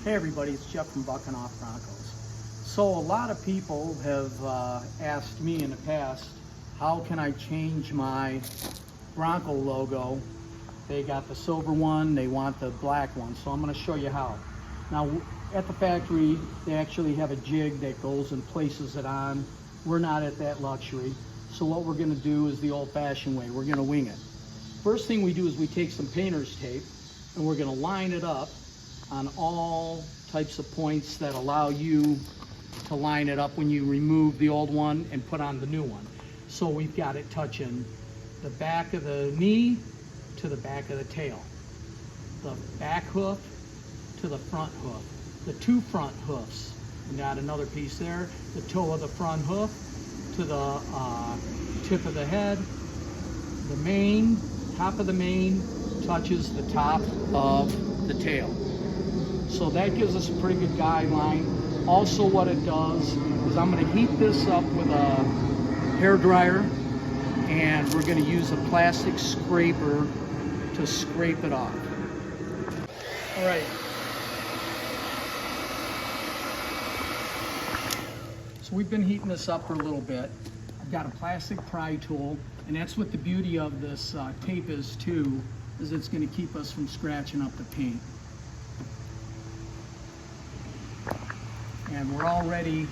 Hey everybody, it's Jeff from BKNOFF Broncos. So a lot of people have asked me in the past, how can I change my Bronco logo? They got the silver one, they want the black one, so I'm going to show you how. Now at the factory, they actually have a jig that goes and places it on. We're not at that luxury. So what we're going to do is the old-fashioned way. We're going to wing it. First thing we do is we take some painter's tape and we're going to line it up on all types of points that allow you to line it up when you remove the old one and put on the new one. So we've got it touching the back of the knee to the back of the tail, the back hoof to the front hoof, the two front hoofs, and got another piece there, the toe of the front hoof to the tip of the head, the mane, top of the mane touches the top of the tail. So that gives us a pretty good guideline. Also what it does is I'm going to heat this up with a hair dryer, and we're going to use a plastic scraper to scrape it off. All right. So we've been heating this up for a little bit. I've got a plastic pry tool, and that's what the beauty of this tape is too, is it's going to keep us from scratching up the paint. And we're already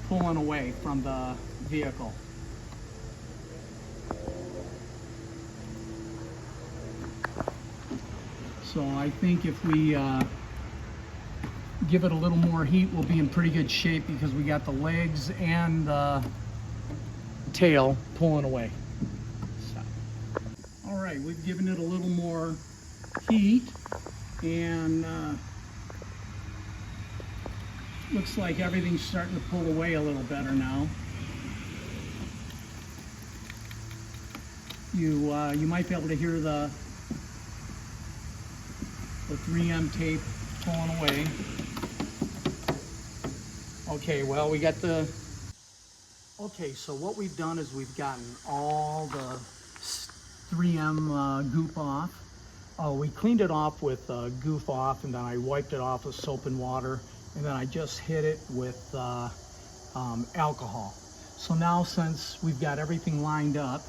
pulling away from the vehicle. So I think if we give it a little more heat, we'll be in pretty good shape because we got the legs and the tail pulling away. So. All right, we've given it a little more heat, and looks like everything's starting to pull away a little better now. You might be able to hear the 3M tape pulling away. Okay, well, we got the... Okay, so what we've done is we've gotten all the 3M goop off. We cleaned it off with goof off, and then I wiped it off with soap and water, and then I just hit it with alcohol. So now, since we've got everything lined up,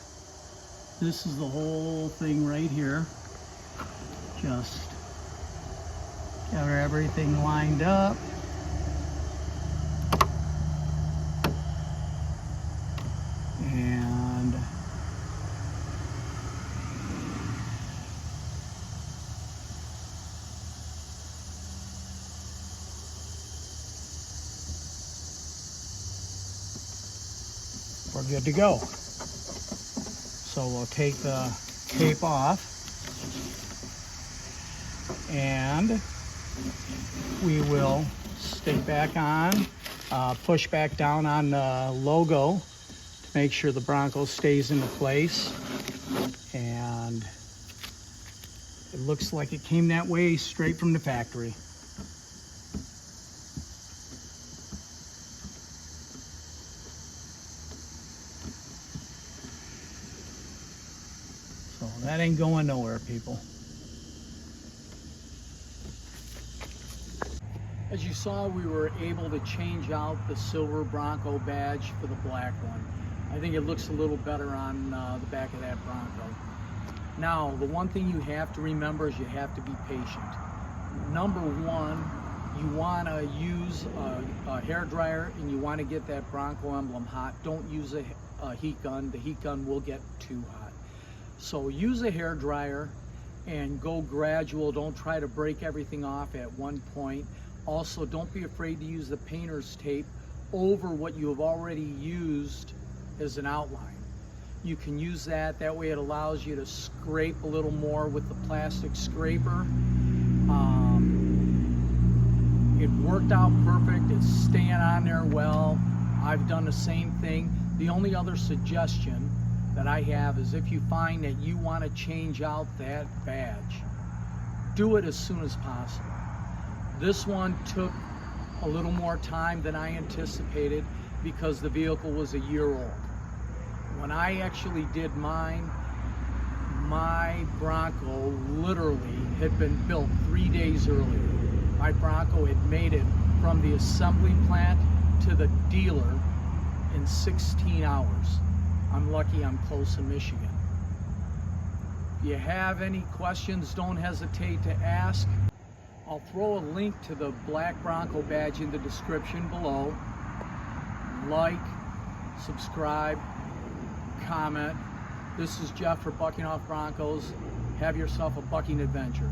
this is the whole thing right here. Just got everything lined up. And we're good to go. So we'll take the tape off, and we will stick back on, push back down on the logo to make sure the Bronco stays into place. And it looks like it came that way straight from the factory. So that ain't going nowhere, people. As you saw, we were able to change out the silver Bronco badge for the black one. I think it looks a little better on the back of that Bronco. Now, the one thing you have to remember is you have to be patient. Number one, you want to use a hair dryer, and you want to get that Bronco emblem hot. Don't use a heat gun. The heat gun will get too hot. So use a hair dryer and go gradual. Don't try to break everything off at one point. Also, don't be afraid to use the painter's tape over what you have already used as an outline. You can use that way. It allows you to scrape a little more with the plastic scraper. It worked out perfect. It's staying on there well. I've done the same thing. The only other suggestion that I have is, if you find that you want to change out that badge, do it as soon as possible. This one took a little more time than I anticipated because the vehicle was a year old. When I actually did mine, my Bronco literally had been built 3 days earlier. my Bronco had made it from the assembly plant to the dealer in 16 hours. I'm lucky I'm close in Michigan. If you have any questions, don't hesitate to ask. I'll throw a link to the black Bronco badge in the description below. Like, subscribe, comment. This is Jeff for BKNOFF Broncos. Have yourself a bucking adventure.